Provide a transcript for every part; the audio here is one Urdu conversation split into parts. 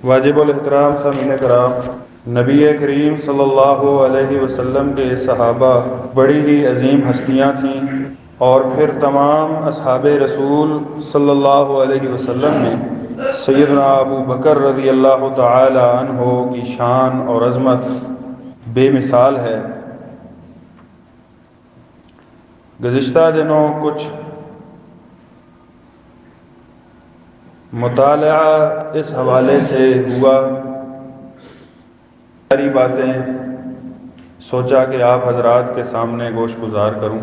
واجب الاحترام سامعین کرام، نبی کریم صلی اللہ علیہ وسلم کے صحابہ بڑی ہی عظیم ہستیاں تھیں، اور پھر تمام اصحاب رسول صلی اللہ علیہ وسلم میں سیدنا ابو بکر رضی اللہ تعالی عنہ کی شان اور عظمت بے مثال ہے۔ گزشتہ دنوں کچھ مطالعہ اس حوالے سے ہوا، ساری باتیں سوچا کہ آپ حضرات کے سامنے گوش گزار کروں۔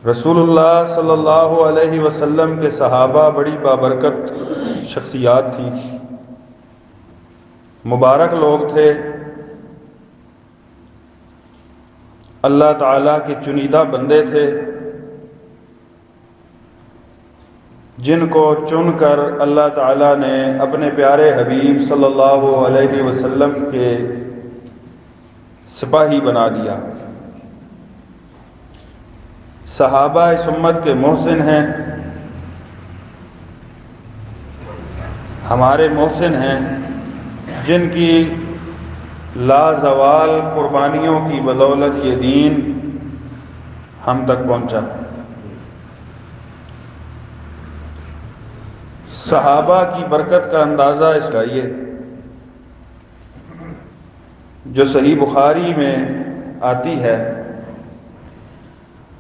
رسول اللہ صلی اللہ علیہ وسلم کے صحابہ بڑی بابرکت شخصیات تھیں، مبارک لوگ تھے، اللہ تعالیٰ کے چنیدہ بندے تھے، جن کو چن کر اللہ تعالیٰ نے اپنے پیارے حبیب صلی اللہ علیہ وسلم کے سپاہی بنا دیا۔ صحابہ اس امت کے محسن ہیں، ہمارے محسن ہیں، جن کی لازوال قربانیوں کی بدولت یہ دین ہم تک پہنچا۔ صحابہ کی برکت کا اندازہ اس کا یہ جو صحیح بخاری میں آتی ہے،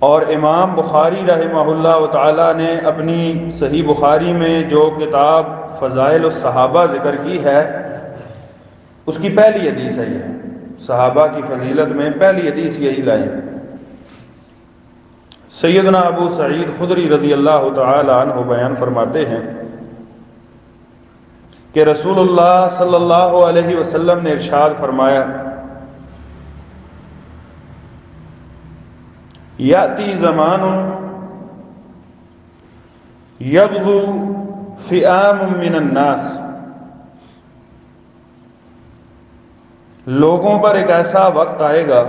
اور امام بخاری رحمہ اللہ تعالی نے اپنی صحیح بخاری میں جو کتاب فضائل الصحابہ ذکر کی ہے، اس کی پہلی حدیث ہے یہ، صحابہ کی فضیلت میں پہلی حدیث یہی لائیں۔ سیدنا ابو سعید خدری رضی اللہ تعالی عنہ بیان فرماتے ہیں کہ رسول اللہ صلی اللہ علیہ وسلم نے ارشاد فرمایا، یاتی زمان یغزو فئام من الناس، لوگوں پر ایک ایسا وقت آئے گا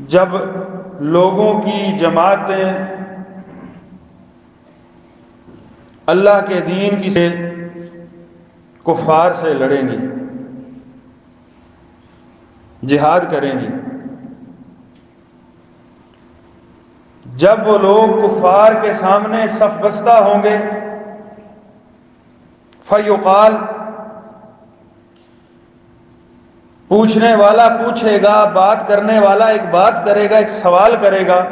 جب لوگوں کی جماعتیں اللہ کے دین کی سے کفار سے لڑیں گی، جہاد کریں گی۔ جب وہ لوگ کفار کے سامنے صف بستہ ہوں گے، فیقال، پوچھنے والا پوچھے گا، بات کرنے والا ایک بات کرے گا، ایک سوال کرے گا،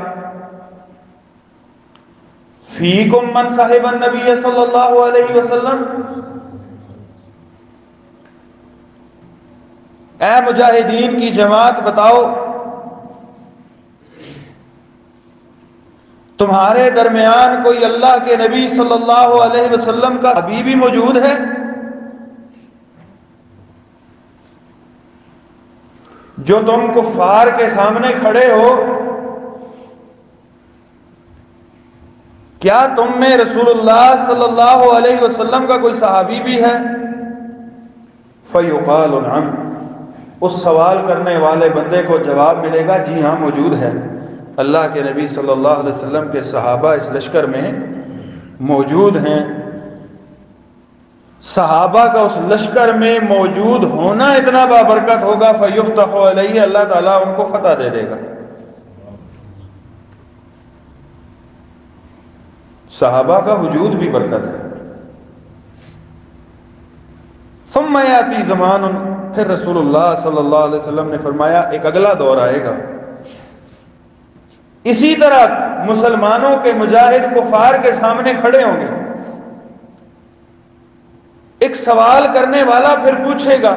فیکم من صاحب النبی صلی اللہ علیہ وسلم، اے مجاہدین کی جماعت بتاؤ، تمہارے درمیان کوئی اللہ کے نبی صلی اللہ علیہ وسلم کا حبیبی موجود ہے؟ جو تم کفار کے سامنے کھڑے ہو، کیا تم میں رسول اللہ صلی اللہ علیہ وسلم کا کوئی صحابی بھی ہے؟ فیقال نعم، اس سوال کرنے والے بندے کو جواب ملے گا، جی ہاں موجود ہے، اللہ کے نبی صلی اللہ علیہ وسلم کے صحابہ اس لشکر میں موجود ہیں۔ صحابہ کا اس لشکر میں موجود ہونا اتنا بابرکت ہوگا، فیفتح علیہ، اللہ تعالیٰ ان کو فتح دے دے گا۔ صحابہ کا وجود بھی برکت ہے۔ ثم یاتی زمان، پھر رسول اللہ صلی اللہ علیہ وسلم نے فرمایا ایک اگلا دور آئے گا، اسی طرح مسلمانوں کے مجاہد کفار کے سامنے کھڑے ہوں گے، ایک سوال کرنے والا پھر پوچھے گا،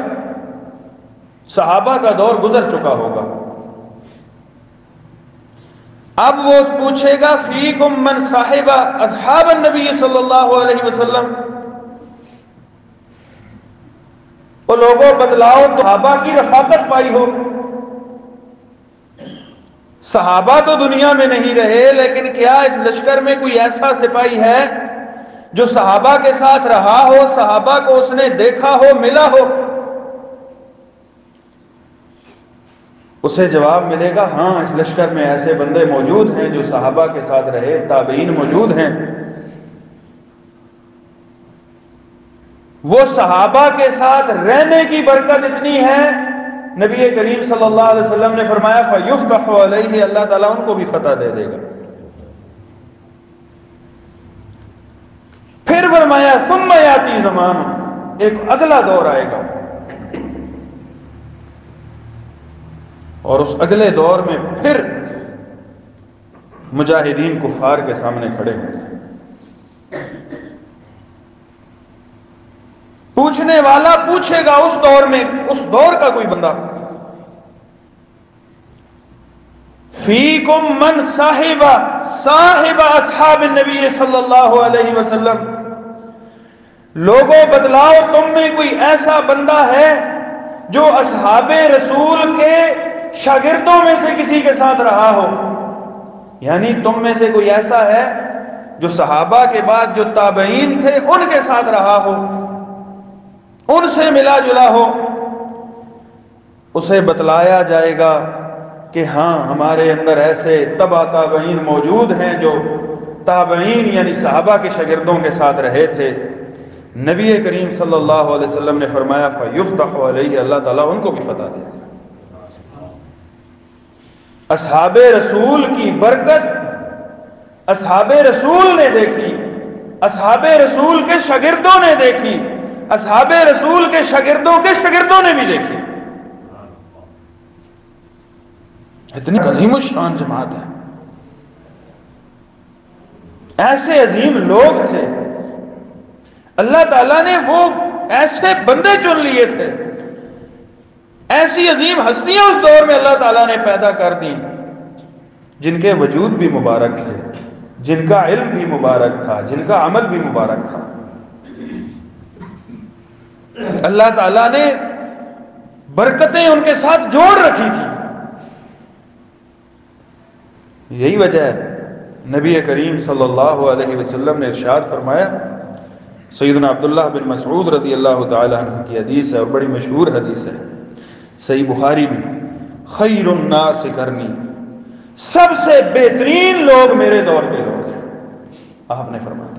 صحابہ کا دور گزر چکا ہوگا، اب وہ پوچھے گا فیکم من صاحب اصحاب النبی صلی اللہ علیہ وسلم، وہ لوگوں بتلاؤ صحابہ کی رفاقت پائی ہو۔ صحابہ تو دنیا میں نہیں رہے، لیکن کیا اس لشکر میں کوئی ایسا سپاہی ہے جو صحابہ کے ساتھ رہا ہو، صحابہ کو اس نے دیکھا ہو، ملا ہو؟ اسے جواب ملے گا ہاں اس لشکر میں ایسے بندے موجود ہیں جو صحابہ کے ساتھ رہے، تابعین موجود ہیں، وہ صحابہ کے ساتھ رہنے کی برکت اتنی ہے، نبی کریم صلی اللہ علیہ وسلم نے فرمایا فَيُفْتَحُ عَلَيْهِ، اللہ تعالیٰ ان کو بھی فتح دے دے گا۔ پھر فرمایا ثُمَّ يَأْتِي زَمَانٌ، ایک اگلا دور آئے گا، اور اس اگلے دور میں پھر مجاہدین کفار کے سامنے کھڑے ہوں گے۔ پوچھنے والا پوچھے گا اس دور میں، اس دور کا کوئی بندہ، فیکم من صاحب اصحاب النبی صلی اللہ علیہ وسلم، لوگوں بتلاؤ تم میں کوئی ایسا بندہ ہے جو اصحاب رسول کے شاگردوں میں سے کسی کے ساتھ رہا ہو، یعنی تم میں سے کوئی ایسا ہے جو صحابہ کے بعد جو تابعین تھے ان کے ساتھ رہا ہو، ان سے ملا جلا ہو۔ اسے بتلایا جائے گا کہ ہاں ہمارے اندر ایسے تبع تابعین موجود ہیں جو تابعین یعنی صحابہ کے شاگردوں کے ساتھ رہے تھے۔ نبی کریم صلی اللہ علیہ وسلم نے فرمایا فَيُفْتَحُ عَلَيْهِ، اللہ تعالیٰ ان کو بھی فتح دے گا۔ اصحاب رسول کی برکت اصحاب رسول نے دیکھی، اصحاب رسول کے شاگردوں نے دیکھی، اصحاب رسول کے شاگردوں کے شاگردوں نے بھی دیکھی۔ اتنی عظیم الشان جماعت ہے، ایسے عظیم لوگ تھے، اللہ تعالیٰ نے وہ ایسے بندے چن لیے تھے، ایسی عظیم ہستیاں اس دور میں اللہ تعالیٰ نے پیدا کر دی جن کے وجود بھی مبارک ہے، جن کا علم بھی مبارک تھا، جن کا عمل بھی مبارک تھا۔ اللہ تعالیٰ نے برکتیں ان کے ساتھ جوڑ رکھی تھی۔ یہی وجہ ہے نبی کریم صلی اللہ علیہ وسلم نے ارشاد فرمایا، سیدنا عبداللہ بن مسعود رضی اللہ تعالی عنہ کی حدیث ہے اور بڑی مشہور حدیث ہے، صحیح بخاری میں، خیر الناس کرنی، سب سے بہترین لوگ میرے دور کے لوگ ہیں، آپ نے فرمایا۔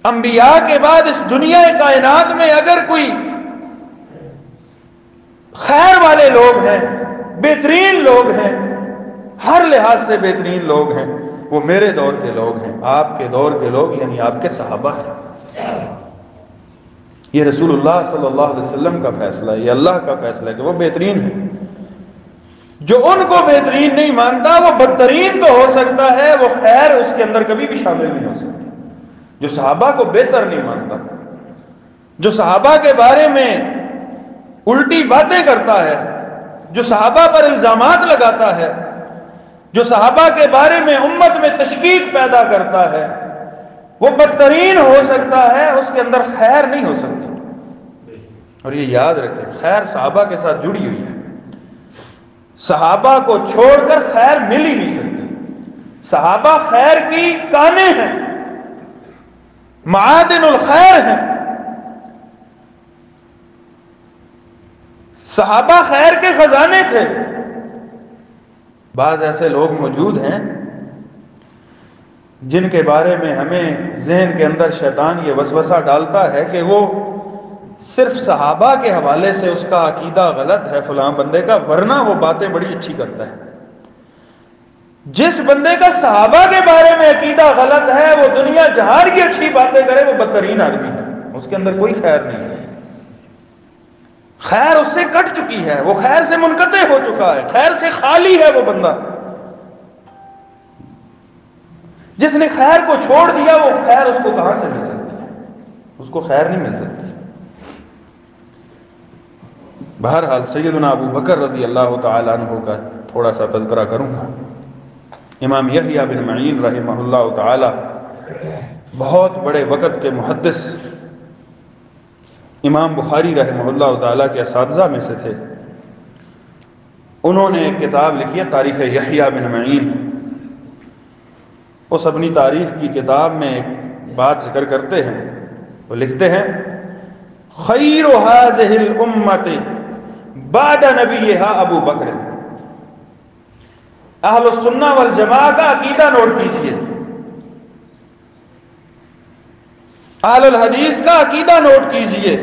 انبیاء کے بعد اس دنیا کائنات میں اگر کوئی خیر والے لوگ ہیں، بہترین لوگ ہیں، ہر لحاظ سے بہترین لوگ ہیں، وہ میرے دور کے لوگ ہیں، آپ کے دور کے لوگ یعنی آپ کے صحابہ ہیں۔ یہ رسول اللہ صلی اللہ علیہ وسلم کا فیصلہ ہے، یہ اللہ کا فیصلہ ہے کہ وہ بہترین ہے۔ جو ان کو بہترین نہیں مانتا وہ بدترین تو ہو سکتا ہے، وہ خیر اس کے اندر کبھی بھی شامل نہیں ہو سکتی۔ جو صحابہ کو بہتر نہیں مانتا، جو صحابہ کے بارے میں الٹی باتیں کرتا ہے، جو صحابہ پر الزامات لگاتا ہے، جو صحابہ کے بارے میں امت میں تشکیک پیدا کرتا ہے، وہ بدترین ہو سکتا ہے، اس کے اندر خیر نہیں ہو سکتی۔ اور یہ یاد رکھیں، خیر صحابہ کے ساتھ جڑی ہوئی ہے، صحابہ کو چھوڑ کر خیر مل ہی نہیں سکتی۔ صحابہ خیر کی کانیں ہیں، معادن الخیر ہیں، صحابہ خیر کے خزانے تھے۔ بعض ایسے لوگ موجود ہیں جن کے بارے میں ہمیں ذہن کے اندر شیطان یہ وسوسہ ڈالتا ہے کہ وہ صرف صحابہ کے حوالے سے اس کا عقیدہ غلط ہے فلاں بندے کا، ورنہ وہ باتیں بڑی اچھی کرتا ہے۔ جس بندے کا صحابہ کے بارے میں عقیدہ غلط ہے وہ دنیا جہان کی اچھی باتیں کرے، وہ بدترین آدمی ہے، اس کے اندر کوئی خیر نہیں ہے، خیر اس سے کٹ چکی ہے، وہ خیر سے منقطع ہو چکا ہے، خیر سے خالی ہے وہ بندہ۔ جس نے خیر کو چھوڑ دیا وہ خیر اس کو کہاں سے مل سکتی ہے؟ اس کو خیر نہیں مل سکتی۔ بہرحال سیدنا ابو بکر رضی اللہ تعالی عنہ کا تھوڑا سا تذکرہ کروں گا۔ امام یحییٰ بن معین رحمہ اللہ تعالی بہت بڑے وقت کے محدث، امام بخاری رحمہ اللہ تعالی کے اساتذہ میں سے تھے۔ انہوں نے ایک کتاب لکھی ہے تاریخ یحییٰ بن معین۔ اس اپنی تاریخ کی کتاب میں ایک بات ذکر کرتے ہیں، وہ لکھتے ہیں خیر هذه الامه بعد نبیہا ابو بکر۔ اہل السنہ والجماعہ کا عقیدہ نوٹ کیجئے، اہل الحدیث کا عقیدہ نوٹ کیجئے۔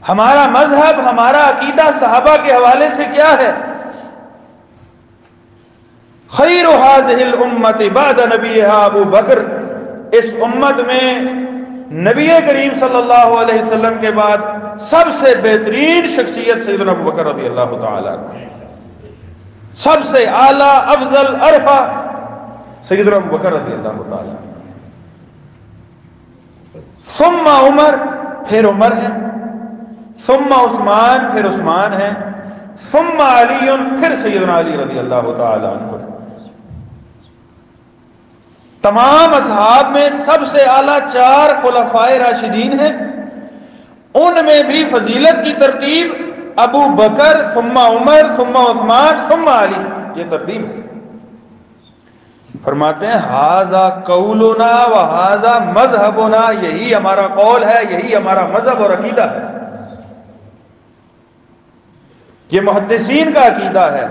ہمارا مذہب، ہمارا عقیدہ صحابہ کے حوالے سے کیا ہے؟ خیر هذه الامت بعد نبیہا ابو بکر، اس امت میں نبی کریم صلی اللہ علیہ وسلم کے بعد سب سے بہترین شخصیت سیدنا ابو بکر رضی اللہ تعالی عنہ، سب سے اعلیٰ افضل ارفع سیدنا ابو بکر رضی اللہ تعالی عنہ۔ ثم عمر، پھر عمر ہے، ثم عثمان، پھر عثمان ہے، ثم علی، پھر سیدنا علی رضی اللہ تعالی عنہ۔ تمام اصحاب میں سب سے اعلیٰ 4 خلفائے راشدین ہیں، ان میں بھی فضیلت کی ترتیب ابو بکر ثم عمر ثم عثمان ثم علی، یہ ترتیب ہے۔ فرماتے ہیں ھذا قولنا وھذا مذہبنا، یہی ہمارا قول ہے، یہی ہمارا مذہب اور عقیدہ ہے۔ یہ محدثین کا عقیدہ ہے،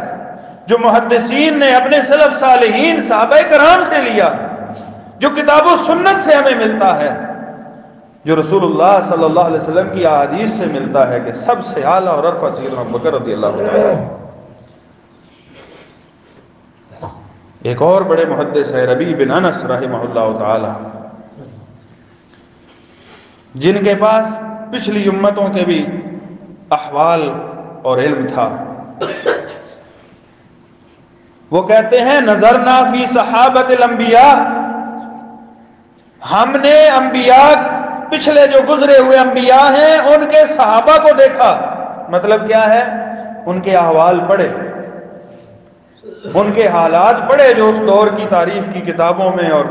جو محدثین نے اپنے سلف صالحین صحابہ کرام سے لیا، جو کتاب و سنت سے ہمیں ملتا ہے، جو رسول اللہ صلی اللہ علیہ وسلم کی احادیث سے ملتا ہے کہ سب سے اعلیٰ اور ارفع سیدنا ابو بکر رضی اللہ عنہ۔ ایک اور بڑے محدث ہے ربیع بن انس رحمہ اللہ تعالی، جن کے پاس پچھلی امتوں کے بھی احوال اور علم تھا۔ وہ کہتے ہیں نظرنا فی صحابۃ الانبیاء، ہم نے انبیاء، پچھلے جو گزرے ہوئے انبیاء ہیں ان کے صحابہ کو دیکھا۔ مطلب کیا ہے؟ ان کے احوال پڑھے، ان کے حالات پڑھے جو اس دور کی تاریخ کی کتابوں میں اور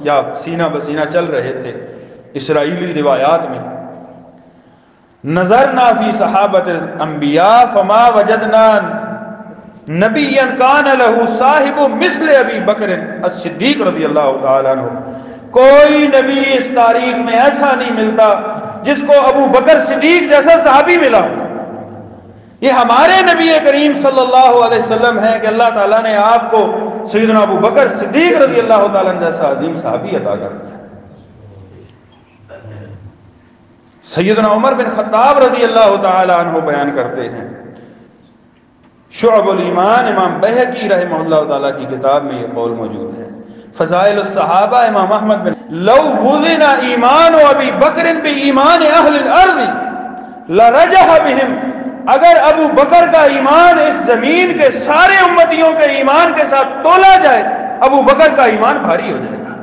یا سینہ بسینہ چل رہے تھے اسرائیلی روایات میں۔ نظرنا فی صحابۃ الانبیاء فما وجدنا نبیا کان لہ صاحب مثل ابی بکر الصدیق رضی اللہ تعالی عنہ، کوئی نبی اس تاریخ میں ایسا نہیں ملتا جس کو ابو بکر صدیق جیسا صحابی ملا۔ یہ ہمارے نبی کریم صلی اللہ علیہ وسلم ہے کہ اللہ تعالیٰ نے آپ کو سیدنا ابو بکر صدیق رضی اللہ تعالیٰ جیسا عظیم صحابی عطا کر دیا۔ سیدنا عمر بن خطاب رضی اللہ تعالی عنہ بیان کرتے ہیں، شعب الایمان امام بہقی رحمہ اللہ تعالیٰ کی کتاب میں یہ قول موجود ہے۔ فضائل الصحابہ امام احمد بن، لو وزن ایمان ابی بکر بایمان اہل الارض لرجح بہم، اگر ابو بکر کا ایمان اس زمین کے سارے امتیوں کے ایمان کے ساتھ تولا جائے، ابو بکر کا ایمان بھاری ہو جائے گا۔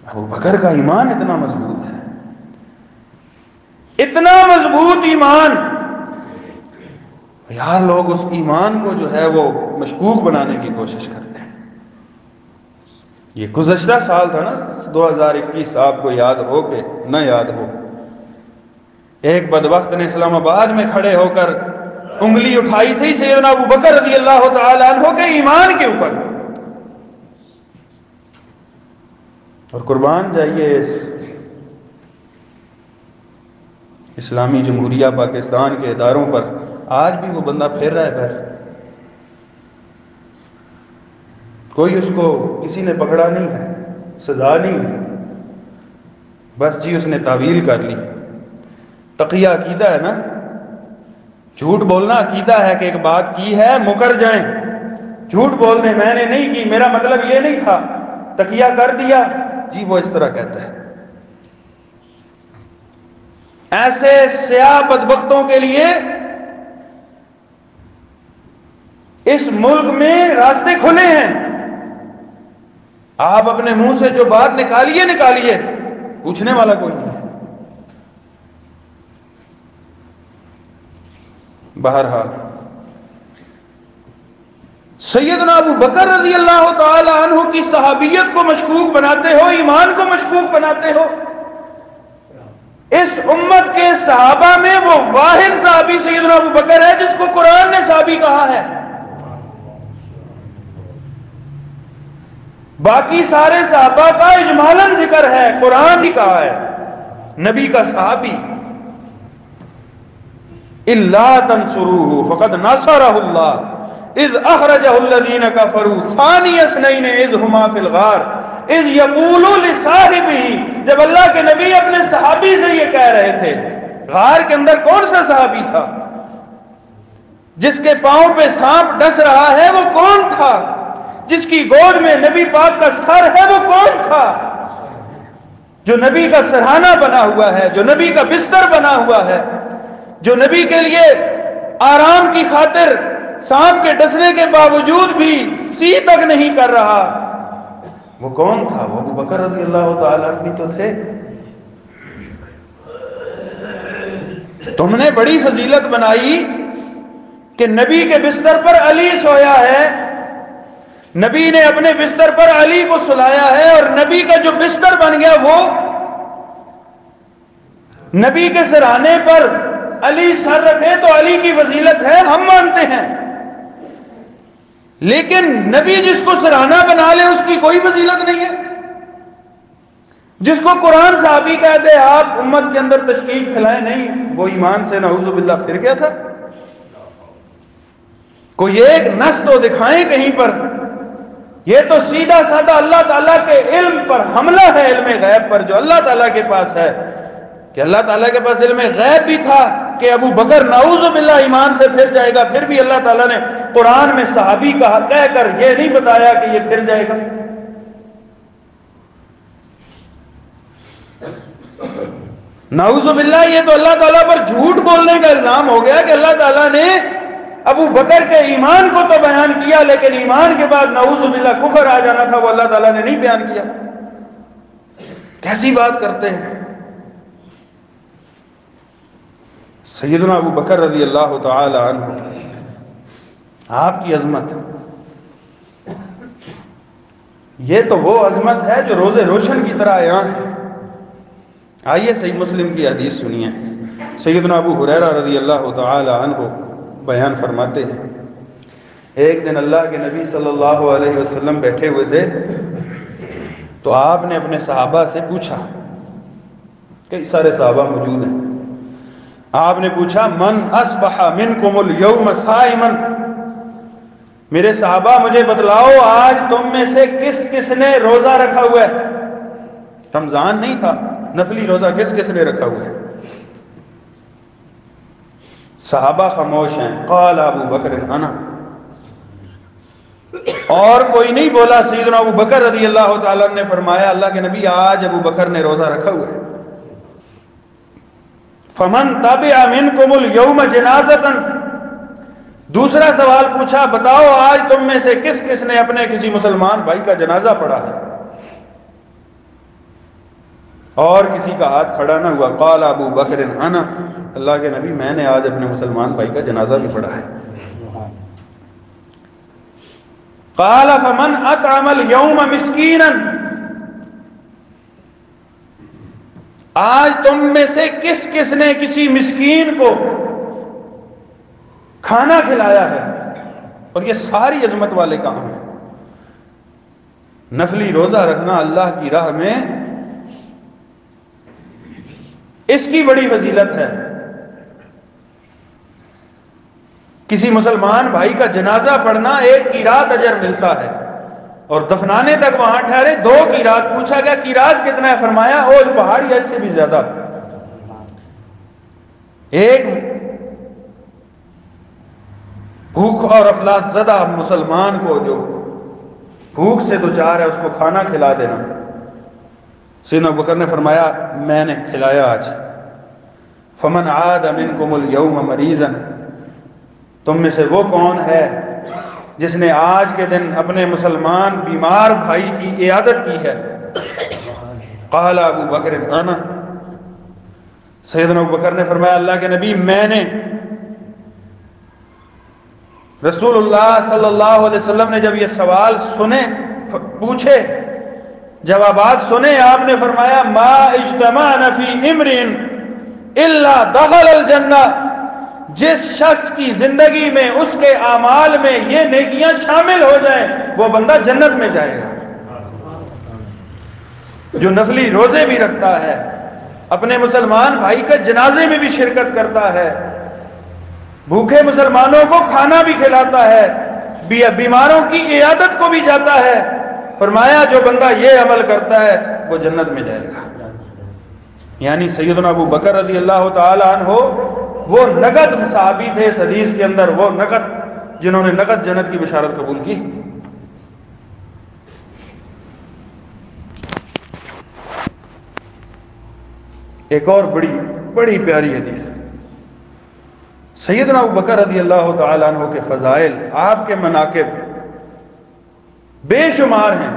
ابو بکر کا ایمان اتنا مضبوط ہے، اتنا مضبوط ایمان، یار لوگ اس ایمان کو جو ہے وہ مشکوک بنانے کی کوشش کرتے ہیں۔ یہ گزشتہ سال تھا نا 2021، آپ کو یاد ہو کہ نہ یاد ہو، ایک بدبخت نے اسلام آباد میں کھڑے ہو کر انگلی اٹھائی تھی سیدنا ابو بکر رضی اللہ تعالی عنہ کے ایمان کے اوپر، اور قربان جائیے اس اسلامی جمہوریہ پاکستان کے اداروں پر آج بھی وہ بندہ پھر رہا ہے پھر، کوئی اس کو کسی نے پکڑا نہیں ہے، سزا نہیں ہے، بس جی اس نے تعویل کر لی۔ تقیہ عقیدہ ہے نا، جھوٹ بولنا عقیدہ ہے کہ ایک بات کی ہے مکر جائیں، جھوٹ بول دیں میں نے نہیں کی، میرا مطلب یہ نہیں تھا، تقیہ کر دیا، جی وہ اس طرح کہتا ہے۔ ایسے سیاہ بدبختوں کے لیے اس ملک میں راستے کھلے ہیں، آپ اپنے منہ سے جو بات نکالیے، پوچھنے والا کوئی نہیں ہے۔ بہرحال سیدنا ابو بکر رضی اللہ تعالی عنہ کی صحابیت کو مشکوک بناتے ہو، ایمان کو مشکوک بناتے ہو۔ اس امت کے صحابہ میں وہ واحد صحابی سیدنا ابو بکر ہے جس کو قرآن نے صحابی کہا ہے، باقی سارے صحابہ کا اجمالاً ذکر ہے، قرآن ہی کہا ہے نبی کا صحابی۔ الا تنصروه فقد نصرہ اللہ اذ اخرجہ الذین کفروا ثانی اثنین اذ ہما فی الغار اذ یقول لصاحبہ، جب اللہ کے نبی اپنے صحابی سے یہ کہہ رہے تھے، غار کے اندر کون سا صحابی تھا؟ جس کے پاؤں پہ سانپ ڈس رہا ہے وہ کون تھا؟ جس کی گود میں نبی پاک کا سر ہے وہ کون تھا؟ جو نبی کا سرہانہ بنا ہوا ہے، جو نبی کا بستر بنا ہوا ہے، جو نبی کے لیے آرام کی خاطر سانپ کے ڈسنے کے باوجود بھی سی تک نہیں کر رہا، وہ کون تھا؟ وہ ابو بکر رضی اللہ تعالیٰ عنہ تو تھے۔ تم نے بڑی فضیلت بنائی کہ نبی کے بستر پر علی سویا ہے، نبی نے اپنے بستر پر علی کو سلایا ہے، اور نبی کا جو بستر بن گیا وہ نبی کے سرہانے پر علی سر رکھے تو علی کی فضیلت ہے، ہم مانتے ہیں، لیکن نبی جس کو سرہانہ بنا لے اس کی کوئی فضیلت نہیں ہے۔ جس کو قرآن صحابی کہتے آپ امت کے اندر تشکیک پھیلائیں، نہیں، وہ ایمان سے نعوذ باللہ پھر گیا تھا۔ کوئی ایک نص تو دکھائیں کہیں پر، یہ تو سیدھا سادہ اللہ تعالیٰ کے علم پر حملہ ہے، علم غیب پر جو اللہ تعالیٰ کے پاس ہے، کہ اللہ تعالیٰ کے پاس علم غیب بھی تھا کہ ابو بکر نعوذ باللہ ایمان سے پھر جائے گا، پھر بھی اللہ تعالیٰ نے قرآن میں صحابی کہا کہہ کر یہ نہیں بتایا کہ یہ پھر جائے گا۔ نعوذ باللہ یہ تو اللہ تعالیٰ پر جھوٹ بولنے کا الزام ہو گیا کہ اللہ تعالیٰ نے ابو بکر کے ایمان کو تو بیان کیا، لیکن ایمان کے بعد نعوذ باللہ کفر آ جانا تھا وہ اللہ تعالیٰ نے نہیں بیان کیا۔ کیسی بات کرتے ہیں؟ سیدنا ابو بکر رضی اللہ تعالی عنہ، آپ کی عظمت، یہ تو وہ عظمت ہے جو روز روشن کی طرح عیاں ہے۔ آئیے صحیح مسلم کی حدیث سنیے، سیدنا ابو ہریرہ رضی اللہ تعالی عنہ بیان فرماتے ہیں، ایک دن اللہ کے نبی صلی اللہ علیہ وسلم بیٹھے ہوئے تھے تو آپ نے اپنے صحابہ سے پوچھا، کئی سارے صحابہ موجود ہیں، آپ نے پوچھا من اصبح منکم اليوم صائما، میرے صحابہ مجھے بتلاؤ آج تم میں سے کس کس نے روزہ رکھا ہوا ہے؟ رمضان نہیں تھا، نفلی روزہ کس کس نے رکھا ہوا ہے؟ صحابہ خاموش ہیں۔ قال ابو بکر انا، اور کوئی نہیں بولا۔ سیدنا ابو بکر رضی اللہ تعالیٰ نے فرمایا اللہ کے نبی آج ابو بکر نے روزہ رکھا ہوا ہے۔ فمن تبع منکم اليوم جنازۃ، دوسرا سوال پوچھا بتاؤ آج تم میں سے کس کس نے اپنے کسی مسلمان بھائی کا جنازہ پڑھا ہے؟ اور کسی کا ہاتھ کھڑا نہ ہوا۔ قال ابو بکر انا، اللہ کے نبی میں نے آج اپنے مسلمان بھائی کا جنازہ بھی پڑھا ہے۔ قال فمن اطعم اليوم مسکینا، آج تم میں سے کس کس نے کسی مسکین کو کھانا کھلایا ہے؟ اور یہ ساری عظمت والے کام ہیں۔ نفلی روزہ رکھنا اللہ کی راہ میں اس کی بڑی فضیلت ہے۔ کسی مسلمان بھائی کا جنازہ پڑھنا 1 قیراط اجر ملتا ہے، اور دفنانے تک وہاں ٹھہرے 2 قیراط۔ پوچھا گیا قیراط کتنا ہے؟ فرمایا اوج پہاڑ یا اس سے بھی زیادہ۔ ایک بھوک اور افلاس زدہ مسلمان کو جو بھوک سے دوچار ہے اس کو کھانا کھلا دینا۔ سیدنا ابو بکر نے فرمایا میں نے کھلایا آج۔ فمن عاد منکم اليوم مریضا، تم میں سے وہ کون ہے جس نے آج کے دن اپنے مسلمان بیمار بھائی کی عیادت کی ہے؟ قال ابو بکر انا، سیدنا ابو بکر نے فرمایا اللہ کے نبی میں نے۔ رسول اللہ صلی اللہ علیہ وسلم نے جب یہ سوال سنے، پوچھے، جوابات سنے، آپ نے فرمایا ما اجتمعنا فی امرئ الا دخل الجنہ، جس شخص کی زندگی میں اس کے اعمال میں یہ نیکیاں شامل ہو جائیں وہ بندہ جنت میں جائے گا۔ جو نفلی روزے بھی رکھتا ہے، اپنے مسلمان بھائی کا جنازے میں بھی شرکت کرتا ہے، بھوکے مسلمانوں کو کھانا بھی کھلاتا ہے، بیماروں کی عیادت کو بھی جاتا ہے۔ فرمایا جو بندہ یہ عمل کرتا ہے وہ جنت میں جائے گا۔ یعنی سیدنا ابو بکر رضی اللہ تعالی عنہ وہ نقد صحابی تھے اس حدیث کے اندر، وہ نقد جنہوں نے نقد جنت کی بشارت قبول کی۔ ایک اور بڑی پیاری حدیث، سیدنا ابو بکر رضی اللہ تعالی عنہ کے فضائل، آپ کے مناقب بے شمار ہیں۔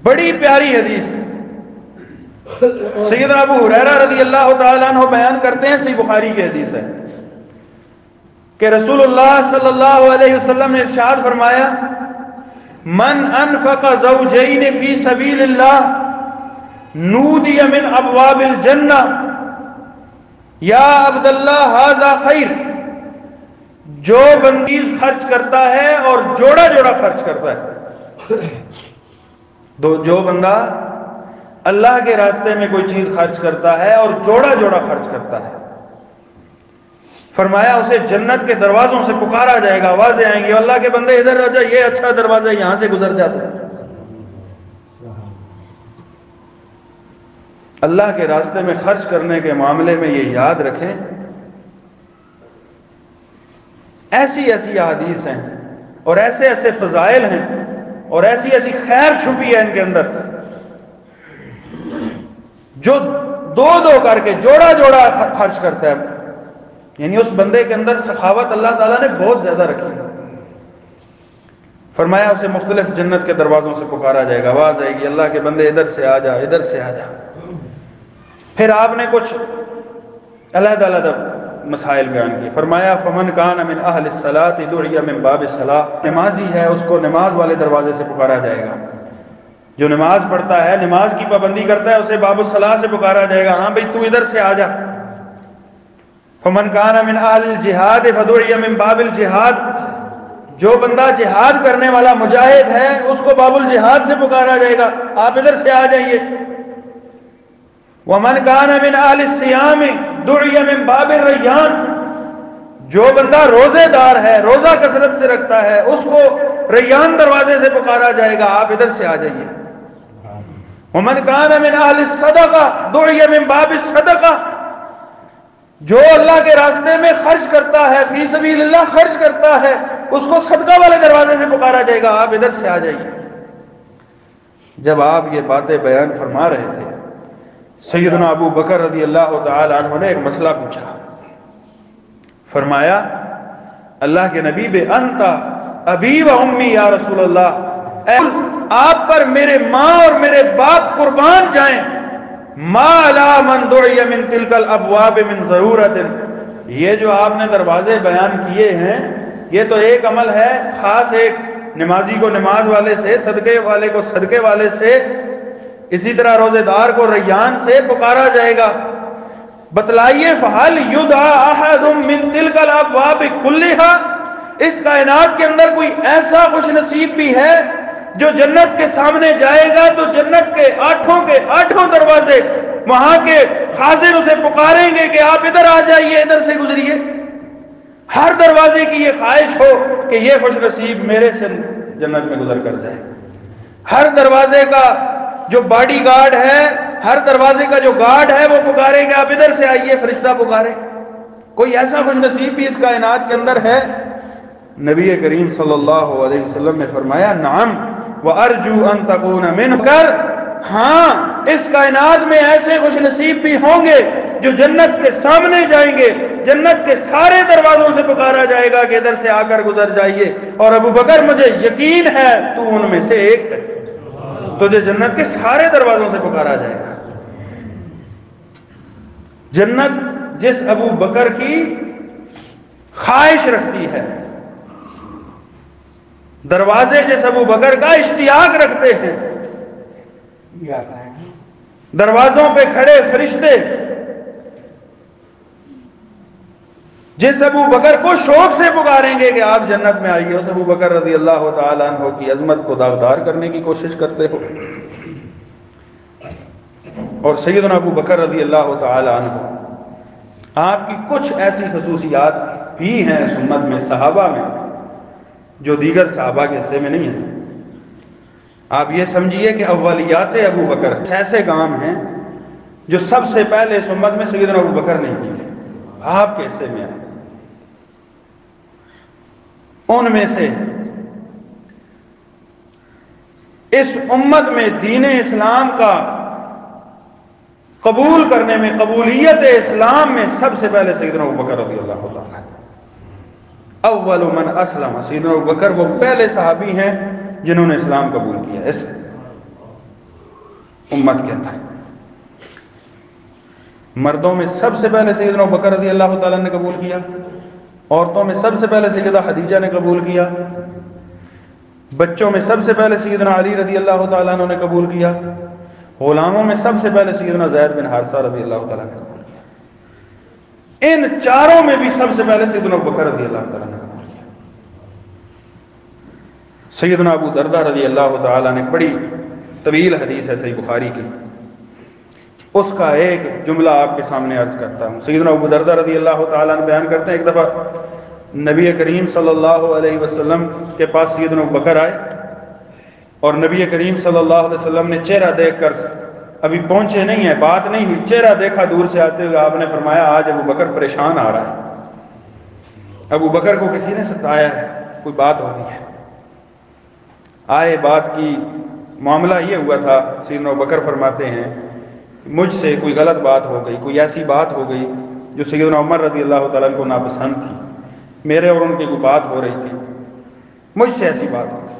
بڑی پیاری حدیث سیدنا ابو ہریرہ رضی اللہ تعالی عنہ بیان کرتے ہیں، صحیح بخاری کی حدیث ہے کہ رسول اللہ صلی اللہ علیہ وسلم نے ارشاد فرمایا، من انفق زوجین فی سبیل اللہ نودی من ابواب الجنہ یا عبداللہ ھذا خیر۔ جو بندیز خرچ کرتا ہے اور جوڑا جوڑا خرچ کرتا ہے، جو بندہ اللہ کے راستے میں کوئی چیز خرچ کرتا ہے اور جوڑا جوڑا خرچ کرتا ہے، فرمایا اسے جنت کے دروازوں سے پکارا جائے گا، آوازیں آئیں گی، اللہ کے بندے ادھر آ جا، یہ اچھا دروازہ ہے، یہاں سے گزر جاتا ہے۔ اللہ کے راستے میں خرچ کرنے کے معاملے میں یہ یاد رکھیں، ایسی احادیث ہیں اور ایسے فضائل ہیں اور ایسی خیر چھپی ہے ان کے اندر، جو دو کر کے جوڑا جوڑا خرچ کرتا ہے، یعنی اس بندے کے اندر سخاوت اللہ تعالیٰ نے بہت زیادہ رکھی ہے۔ فرمایا اسے مختلف جنت کے دروازوں سے پکارا جائے گا، آواز آئے گی، اللہ کے بندے ادھر سے آ جا، ادھر سے آ جا۔ پھر آپ نے کچھ علیحدہ مسائل بیان کی، فرمایا فمن کان من اہل الصلاۃ دعی من باب الصلاۃ، نمازی ہے اس کو نماز والے دروازے سے پکارا جائے گا، جو نماز پڑھتا ہے، نماز کی پابندی کرتا ہے، اسے باب الصلاۃ سے پکارا جائے گا، ہاں بھئی تو ادھر سے آ جا۔ فمن کان من اہل الجہاد فدعی من باب الجہاد، جو بندہ جہاد کرنے والا مجاہد ہے اس کو باب الجہاد سے پکارا جائے گا، آپ ادھر سے آ جائیے۔ ومن کان من اہل الصیام دعی من باب الریان، جو بندہ روزے دار ہے، روزہ کثرت سے رکھتا ہے، اس کو ریان دروازے سے پکارا جائے گا، آپ ادھر سے آ جائیے۔ ومن کان من اہل الصدقہ دعی من باب الصدقہ، جو اللہ کے راستے میں خرچ کرتا ہے، فی سبیل اللہ خرچ کرتا ہے، اس کو صدقہ والے دروازے سے پکارا جائے گا، آپ ادھر سے آ جائیے۔ جب آپ یہ باتیں بیان فرما رہے تھے، سیدنا ابو بکر رضی اللہ تعالی عنہ نے ایک مسئلہ پوچھا، فرمایا اللہ کے نبی بے انت ابی و امی یا رسول اللہ، اے آپ پر میرے ماں اور میرے باپ قربان جائیں، ما لا من دعی من تلک الابواب من ضرورت، یہ جو آپ نے دروازے بیان کیے ہیں یہ تو ایک عمل ہے خاص، ایک نمازی کو نماز والے سے، صدقے والے کو صدقے والے سے، اسی طرح روزے دار کو ریان سے پکارا جائے گا۔ بتلائیے فہل یدعا احد من تلک الابواب کلھا، اس کائنات کے اندر کوئی ایسا خوش نصیب بھی ہے جو جنت کے سامنے جائے گا تو جنت کے آٹھوں دروازے وہاں کے خازن اسے پکاریں گے کہ آپ ادھر آ جائیے، ادھر سے گزریے۔ ہر دروازے کی یہ خواہش ہو کہ یہ خوش نصیب میرے سے جنت میں گزر کر جائے۔ ہر دروازے کا جو باڈی گارڈ ہے، ہر دروازے کا جو گارڈ ہے وہ پکارے کہ آپ ادھر سے آئیے، فرشتہ پکارے۔ کوئی ایسا خوش نصیب بھی اس کائنات کے اندر ہے؟ نبی کریم صلی اللہ علیہ وسلم نے فرمایا نعم وَأَرْجُو أَن تَكُونَ مِنْهُ، ہاں اس کائنات میں ایسے خوش نصیب بھی ہوں گے جو جنت کے سامنے جائیں گے، جنت کے سارے دروازوں سے پکارا جائے گا کہ ادھر سے آ کر گزر جائیے، اور ابو بکر مجھے یقین ہے تو ان میں سے ایک ہے، تجھے جنت کے سارے دروازوں سے پکارا جائے گا۔ جنت جس ابو بکر کی خواہش رکھتی ہے، دروازے جس ابو بکر کا اشتیاق رکھتے ہیں، دروازوں پہ کھڑے فرشتے جس ابو بکر کو شوق سے پکاریں گے کہ آپ جنت میں آئیے، اس ابو بکر رضی اللہ تعالی عنہ کی عظمت کو داغدار کرنے کی کوشش کرتے ہو۔ اور سیدنا ابو بکر رضی اللہ تعالی عنہ آپ کی کچھ ایسی خصوصیات بھی ہیں اس امت میں، صحابہ میں، جو دیگر صحابہ کے حصے میں نہیں ہیں۔ آپ یہ سمجھیے کہ اولیات ابو بکر ایسے کام ہیں جو سب سے پہلے اس امت میں سیدنا ابو بکر نے کیے، آپ کے حصے میں آئے۔ ان میں سے اس امت میں دین اسلام کا قبول کرنے میں، قبولیت اسلام میں سب سے پہلے سیدنا ابو بکر رضی اللہ تعالیٰ، اول من اسلم، سیدنا ابو بکر وہ پہلے صحابی ہیں جنہوں نے اسلام قبول کیا اس امت کے اندر۔ مردوں میں سب سے پہلے سیدنا ابو بکر رضی اللہ تعالیٰ نے قبول کیا، عورتوں میں سب سے پہلے سیدہ خدیجہ نے قبول کیا، بچوں میں سب سے پہلے سیدنا علی رضی اللہ تعالیٰ عنہ نے قبول کیا، غلاموں میں سب سے پہلے سیدنا زید بن حارثہ رضی اللہ تعالیٰ نے قبول کیا۔ ان چاروں میں بھی سب سے پہلے سیدنا ابو بکر رضی اللہ تعالیٰ نے قبول کیا۔ سیدنا ابو دردہ رضی اللہ تعالیٰ نے، بڑی طویل حدیث ہے صحیح بخاری کی، اس کا ایک جملہ آپ کے سامنے عرض کرتا ہوں۔ سیدنا ابو دردہ رضی اللہ تعالیٰ نے بیان کرتے ہیں، ایک دفعہ نبی کریم صلی اللہ علیہ وسلم کے پاس سیدنا ابو بکر آئے، اور نبی کریم صلی اللہ علیہ وسلم نے چہرہ دیکھ کر، ابھی پہنچے نہیں ہیں، بات نہیں ہوئی، چہرہ دیکھا دور سے آتے ہوئے، آپ نے فرمایا آج ابو بکر پریشان آ رہا ہے، ابو بکر کو کسی نے ستایا ہے، کوئی بات ہو گئی ہے۔ آئے، بات کی، معاملہ یہ ہوا تھا، سیدنا ابو بکر فرماتے ہیں مجھ سے کوئی غلط بات ہو گئی، کوئی ایسی بات ہو گئی جو سیدنا عمر رضی اللہ تعالیٰ کو ناپسند تھی، میرے اور ان کی کوئی بات ہو رہی تھی، مجھ سے ایسی بات ہو گئی۔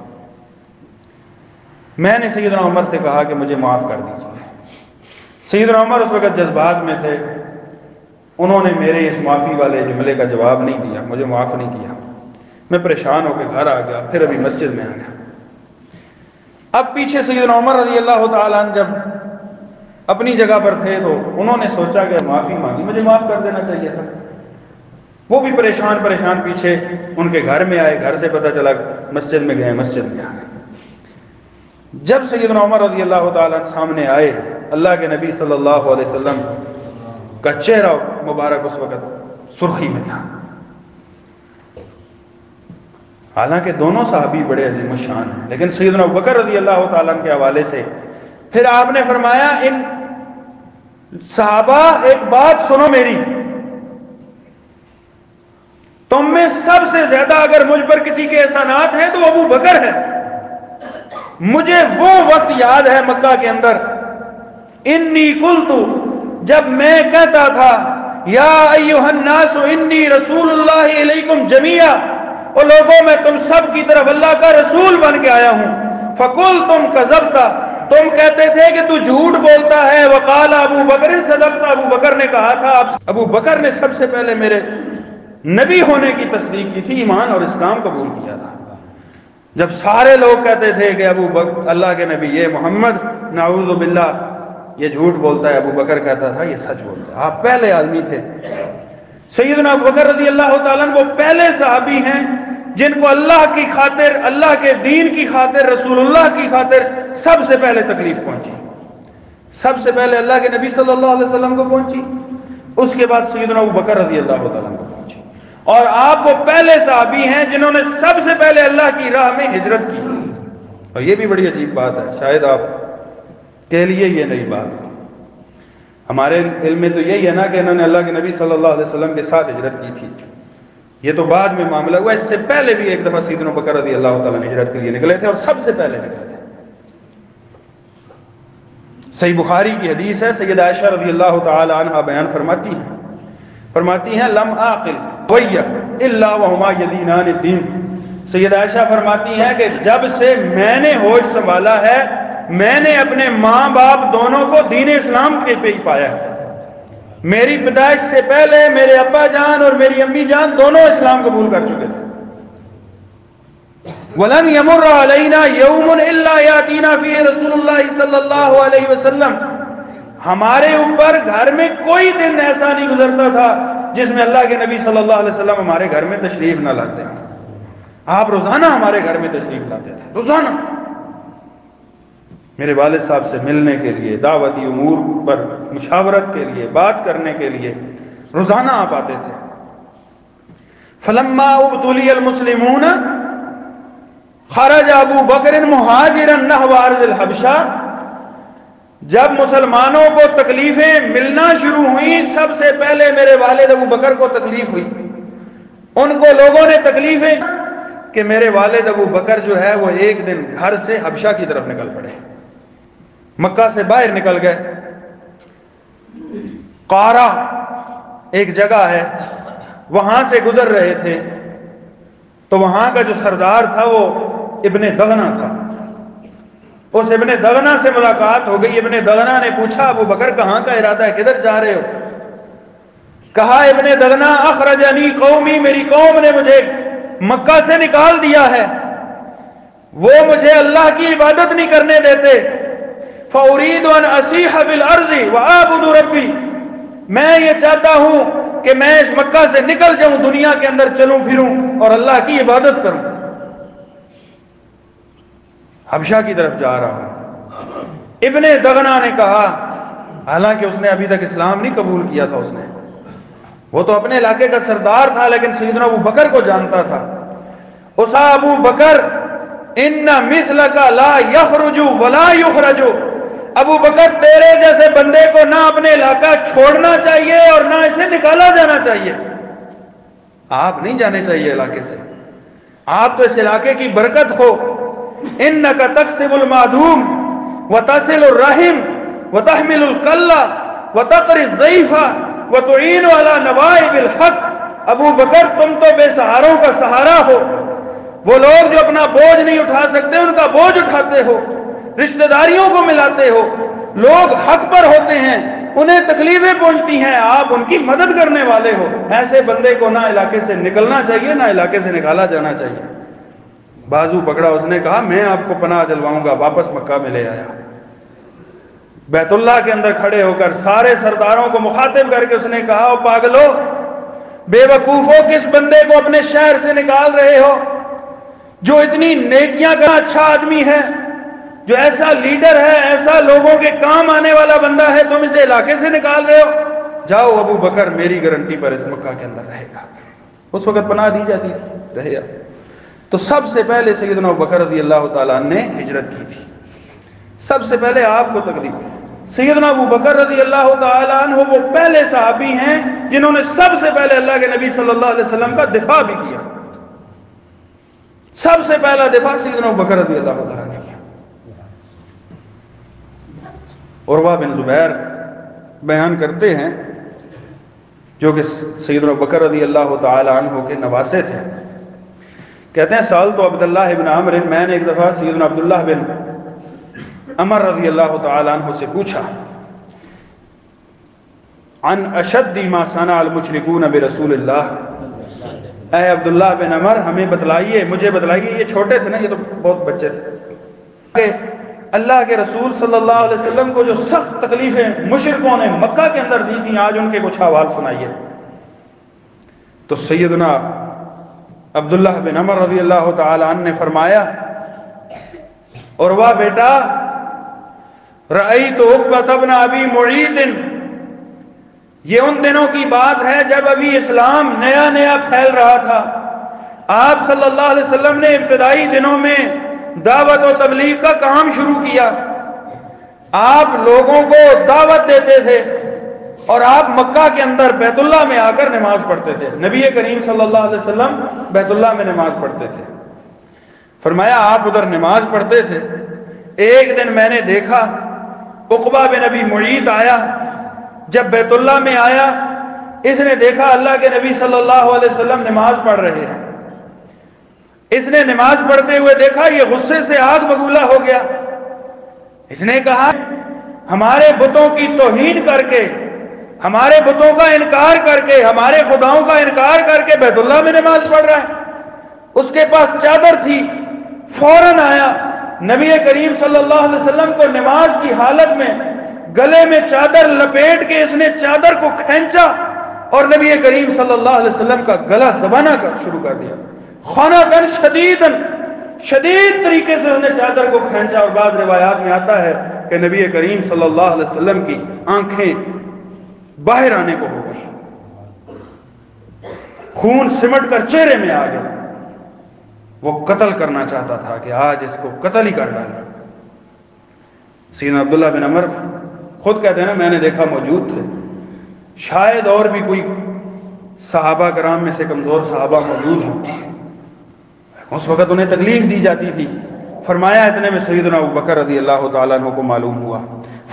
میں نے سیدنا عمر سے کہا کہ مجھے معاف کر دیجیے۔ سیدنا عمر اس وقت جذبات میں تھے، انہوں نے میرے اس معافی والے جملے کا جواب نہیں دیا، مجھے معاف نہیں کیا۔ میں پریشان ہو کے گھر آ گیا، پھر ابھی مسجد میں آ گیا۔ اب پیچھے سیدنا عمر رضی اللہ تعالیٰ عنہ جب اپنی جگہ پر تھے تو انہوں نے سوچا کہ معافی مانگی، مجھے معاف کر دینا چاہیے تھا۔ وہ بھی پریشان پیچھے ان کے گھر میں آئے، گھر سے پتہ چلا مسجد میں گئے، مسجد میں آ گئے۔ جب سیدنا عمر رضی اللہ تعالیٰ سامنے آئے، اللہ کے نبی صلی اللہ علیہ وسلم کا چہرہ مبارک اس وقت سرخی میں تھا۔ حالانکہ دونوں صحابی بڑے عظیم الشان ہیں، لیکن سیدنا ابو بکر رضی اللہ تعالیٰ کے حوالے سے پھر آپ نے فرمایا ان صحابہ ایک بات سنو میری، تم میں سب سے زیادہ اگر مجھ پر کسی کے احسانات ہیں تو ابو بکر ہے۔ مجھے وہ وقت یاد ہے مکہ کے اندر، انی قلتو، جب میں کہتا تھا یا ایھا الناس انی رسول اللہ علیکم جمیعا، اور لوگوں میں تم سب کی طرف اللہ کا رسول بن کے آیا ہوں، فقلتم کذبتا، تم کہتے تھے کہ تو جھوٹ بولتا ہے، وقال ابو بکر صدقتا، ابو بکر نے کہا تھا، ابو بکر نے سب سے پہلے میرے نبی ہونے کی تصدیق کی تھی، ایمان اور اسلام قبول کیا تھا۔ جب سارے لوگ کہتے تھے کہ ابو بکر اللہ کے نبی، یہ محمد نعوذ باللہ یہ جھوٹ بولتا ہے، ابو بکر کہتا تھا یہ سچ بولتا ہے۔ آپ پہلے آدمی تھے۔ سیدنا ابو بکر رضی اللہ تعالیٰ وہ پہلے صحابی ہیں جن کو اللہ کی خاطر، اللہ کے دین کی خاطر، رسول اللہ کی خاطر سب سے پہلے تکلیف پہنچی، سب سے پہلے اللہ کے نبی صلی اللہ علیہ وسلم کو پہنچی، اس کے بعد سیدنا ابو بکر رضی اللہ تعالیٰ کو پہنچی، اور آپ وہ پہلے صحابی ہیں جنہوں نے سب سے پہلے اللہ کی راہ میں ہجرت کی۔ اور یہ بھی بڑی عجیب بات ہے، شاید آپ کے لیے یہ نئی بات ہے، ہمارے علم میں تو یہی ہے نا کہ انہوں نے اللہ کے نبی صلی اللہ علیہ وسلم کے ساتھ ہجرت کی تھی، یہ تو بعد میں معاملہ ہوا۔ اس سے پہلے بھی ایک دفعہ سیدنا ابو بکر رضی اللہ تعالیٰ نے ہجرت کے لیے نکلے تھے، اور سب سے پہلے نکلے تھے۔ صحیح بخاری کی حدیث ہے، سیدہ عائشہ رضی اللہ تعالی عنہا بیان فرماتی ہیں لم عاقل وی الا وہما یدینان الدین، سیدہ عائشہ فرماتی ہیں کہ جب سے میں نے ہوش سنبھالا ہے، میں نے اپنے ماں باپ دونوں کو دین اسلام کے پہ ہی پایا ہے۔ میری پیدائش سے پہلے میرے ابا جان اور میری امی جان دونوں اسلام قبول کر چکے تھے۔ وَلَنْ يَمُرَّ عَلَيْنَا يَوْمٌ إِلَّا يَأْتِينَا فِيهِ رسول اللہ صلی اللہ علیہ وسلم، ہمارے اوپر گھر میں کوئی دن ایسا نہیں گزرتا تھا جس میں اللہ کے نبی صلی اللہ علیہ وسلم ہمارے گھر میں تشریف نہ لاتے ہیں۔ آپ روزانہ ہمارے گھر میں تشریف لاتے تھے، روزانہ میرے والد صاحب سے ملنے کے لیے، دعوتی امور پر مشاورت کے لیے، بات کرنے کے لیے روزانہ آپ آتے تھے. فلما ابتلی المسلمون خرج ابو بکر مہاجرا نحو ارض الحبشہ. جب مسلمانوں کو تکلیفیں ملنا شروع ہوئیں سب سے پہلے میرے والد ابو بکر کو تکلیف ہوئی. ان کو لوگوں نے تکلیفیں کہ میرے والد ابو بکر جو ہے وہ ایک دن گھر سے حبشہ کی طرف نکل پڑے, مکہ سے باہر نکل گئے. قارا ایک جگہ ہے, وہاں سے گزر رہے تھے تو وہاں کا جو سردار تھا وہ ابن دغنہ تھا. اس ابن دغنہ سے ملاقات ہو گئی. ابن دغنہ نے پوچھا ابو بکر کہاں کا ارادہ ہے, کدھر جا رہے ہو؟ کہا ابن دغنہ اخرجنی قومی, میری قوم نے مجھے مکہ سے نکال دیا ہے, وہ مجھے اللہ کی عبادت نہیں کرنے دیتے. فارید ان اسیح بالارض واعبد ربی, میں یہ چاہتا ہوں کہ میں اس مکہ سے نکل جاؤں, دنیا کے اندر چلوں پھروں اور اللہ کی عبادت کروں. حبشہ کی طرف جا رہا ہوں. ابن دغنہ نے کہا, حالانکہ اس نے ابھی تک اسلام نہیں قبول کیا تھا, اس نے وہ تو اپنے علاقے کا سردار تھا لیکن سیدنا ابو بکر کو جانتا تھا. اسا ابو بکر ان مثلک لا یخرج ولا یخرج, ابو بکر تیرے جیسے بندے کو نہ اپنے علاقہ چھوڑنا چاہیے اور نہ اسے نکالا جانا چاہیے. آپ نہیں جانے چاہیے علاقے سے, آپ تو اس علاقے کی برکت ہو. انک تکسب المعدوم وتصل الرحم وتحمل الکلہ وتقری الضعیف وتعین علی نوائب الحق. ابو بکر تم تو بے سہاروں کا سہارا ہو, وہ لوگ جو اپنا بوجھ نہیں اٹھا سکتے ان کا بوجھ اٹھاتے ہو, رشتہ داریوں کو ملاتے ہو. لوگ حق پر ہوتے ہیں, انہیں تکلیفیں پہنچتی ہیں, آپ ان کی مدد کرنے والے ہو. ایسے بندے کو نہ علاقے سے نکلنا چاہیے نہ علاقے سے نکالا جانا چاہیے. بازو پکڑا, اس نے کہا میں آپ کو پناہ دلواؤں گا. واپس مکہ میں لے آیا. بیت اللہ کے اندر کھڑے ہو کر سارے سرداروں کو مخاطب کر کے اس نے کہا, او پاگلو, بے وقوفو, کس بندے کو اپنے شہر سے نکال رہے ہو جو اتنی نیکیاں کا اچھا آدمی ہے, جو ایسا لیڈر ہے, ایسا لوگوں کے کام آنے والا بندہ ہے, تم اسے علاقے سے نکال رہے ہو؟ جاؤ, ابو بکر میری گارنٹی پر اس مکہ کے اندر رہے گا. اس وقت پناہ دی جاتی تھی, رہے گا. تو سب سے پہلے سیدنا ابو بکر رضی اللہ تعالیٰ عنہ نے ہجرت کی تھی. سب سے پہلے آپ کو تکلیف. سیدنا ابو بکر رضی اللہ تعالیٰ عنہ وہ پہلے صحابی ہیں جنہوں نے سب سے پہلے اللہ کے نبی صلی اللہ علیہ وسلم کا دفاع بھی کیا. سب سے پہلا دفاع سیدنا ابو بکر رضی اللہ تعالیٰ نے کیا. عروہ بن زبیر بیان کرتے ہیں, جو کہ سیدنا ابو بکر رضی اللہ تعالیٰ عنہ کے نواسے تھے, کہتے ہیں سال تو عبداللہ بن عمر, میں نے ایک دفعہ سیدنا عبداللہ بن عمر رضی اللہ تعالیٰ عنہ سے پوچھا, عن اشد ما صنع المشرکون برسول اللہ, اے عبداللہ بن عمر ہمیں بتلائیے, مجھے بتلائیے, یہ چھوٹے تھے نا, یہ تو بہت بچے تھے, کہ اللہ کے رسول صلی اللہ علیہ وسلم کو جو سخت تکلیفیں مشرکوں نے مکہ کے اندر دی تھیں, آج ان کے کچھ احوال سنائیے. تو سیدنا عبداللہ بن عمر رضی اللہ تعالیٰ عنہ نے فرمایا, عروہ بیٹا, رأیت عقبۃ بن ابی معیط, یہ ان دنوں کی بات ہے جب ابھی اسلام نیا نیا پھیل رہا تھا. آپ صلی اللہ علیہ وسلم نے ابتدائی دنوں میں دعوت و تبلیغ کا کام شروع کیا. آپ لوگوں کو دعوت دیتے تھے اور آپ مکہ کے اندر بیت اللہ میں آ کر نماز پڑھتے تھے. نبی کریم صلی اللہ علیہ وسلم بیت اللہ میں نماز پڑھتے تھے. فرمایا آپ ادھر نماز پڑھتے تھے, ایک دن میں نے دیکھا عقبہ بن ابی معیط آیا. جب بیت اللہ میں آیا, اس نے دیکھا اللہ کے نبی صلی اللہ علیہ وسلم نماز پڑھ رہے ہیں. اس نے نماز پڑھتے ہوئے دیکھا, یہ غصے سے آگ بگولا ہو گیا. اس نے کہا ہمارے بتوں کی توہین کر کے, ہمارے بتوں کا انکار کر کے, ہمارے خداؤں کا انکار کر کے بیت اللہ میں نماز پڑھ رہا ہے. اس کے پاس چادر تھی, فوراً آیا, نبی کریم صلی اللہ علیہ وسلم کو نماز کی حالت میں گلے میں چادر لپیٹ کے اس نے چادر کو کھینچا اور نبی کریم صلی اللہ علیہ وسلم کا گلا دبانا شروع کر دیا. خنقاً شدیداً, شدید طریقے سے اس نے چادر کو کھینچا. اور بعض روایات میں آتا ہے کہ نبی کریم صلی اللہ علیہ وسلم کی آنکھیں باہر آنے کو ہو گئی. خون سمٹ کر چہرے میں آ گیا. وہ قتل کرنا چاہتا تھا کہ آج اس کو قتل ہی کر ڈالے. سیدنا عبداللہ بن عمر خود کہتے ہیں نا میں نے دیکھا موجود تھے, شاید اور بھی کوئی صحابہ کرام میں سے کمزور صحابہ موجود ہوں. اس وقت انہیں تکلیف دی جاتی تھی. فرمایا اتنے میں سیدنا ابو بکر رضی اللہ تعالیٰ عنہ کو معلوم ہوا.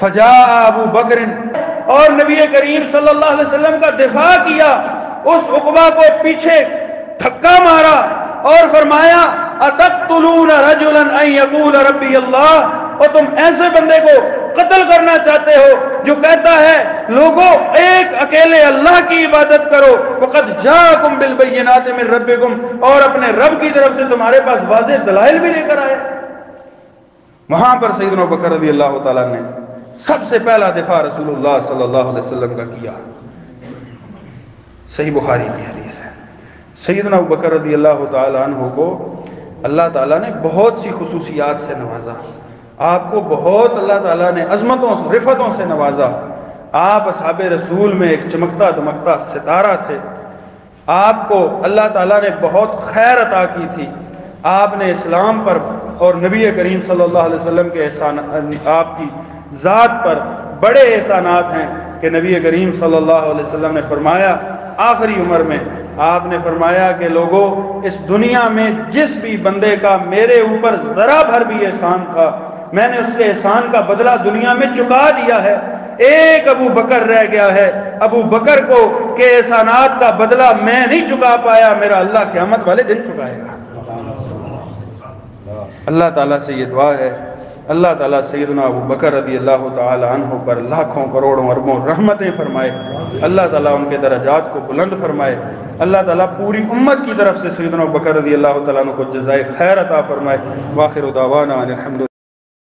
فجاء ابو بکر, اور نبی کریم صلی اللہ علیہ وسلم کا دفاع کیا, اس عقبہ کو پیچھے دھکا مارا اور فرمایا اتقتلون رجلا ان یقول ربی اللہ, اور تم ایسے بندے کو قتل کرنا چاہتے ہو جو کہتا ہے لوگوں ایک اکیلے اللہ کی عبادت کرو, وقد جاءکم بالبینات من ربکم, اور اپنے رب کی طرف سے تمہارے پاس واضح دلائل بھی لے کر آئے. وہاں پر سیدنا ابو بکر رضی اللہ تعالیٰ نے سب سے پہلا دفاع رسول اللہ صلی اللہ علیہ وسلم کا کیا. صحیح بخاری کی حدیث ہے. سیدنا ابو بکر رضی اللہ تعالیٰ عنہ کو اللہ تعالیٰ نے بہت سی خصوصیات سے نوازا. آپ کو بہت اللہ تعالیٰ نے عظمتوں رفتوں سے نوازا. آپ اصحاب رسول میں ایک چمکتا دمکتا ستارہ تھے. آپ کو اللہ تعالیٰ نے بہت خیر عطا کی تھی. آپ نے اسلام پر اور نبی کریم صلی اللہ علیہ وسلم کے احسان, آپ کی ذات پر بڑے احسانات ہیں کہ نبی کریم صلی اللہ علیہ وسلم نے فرمایا آخری عمر میں, آپ نے فرمایا کہ لوگوں اس دنیا میں جس بھی بندے کا میرے اوپر ذرا بھر بھی احسان تھا میں نے اس کے احسان کا بدلہ دنیا میں چکا دیا ہے. ایک ابو بکر رہ گیا ہے, ابو بکر کو کہ احسانات کا بدلہ میں نہیں چکا پایا, میرا اللہ قیامت والے دن چکائے گا. اللہ تعالیٰ سے یہ دعا ہے, اللہ تعالیٰ سیدنا ابو بکر رضی اللہ تعالیٰ عنہ پر لاکھوں کروڑوں اربوں رحمتیں فرمائے. اللہ تعالیٰ ان کے درجات کو بلند فرمائے. اللہ تعالیٰ پوری امت کی طرف سے سیدنا ابو بکر رضی اللہ تعالیٰ عنہ کو جزائے خیر عطا فرمائے. وآخر دعوانا الحمد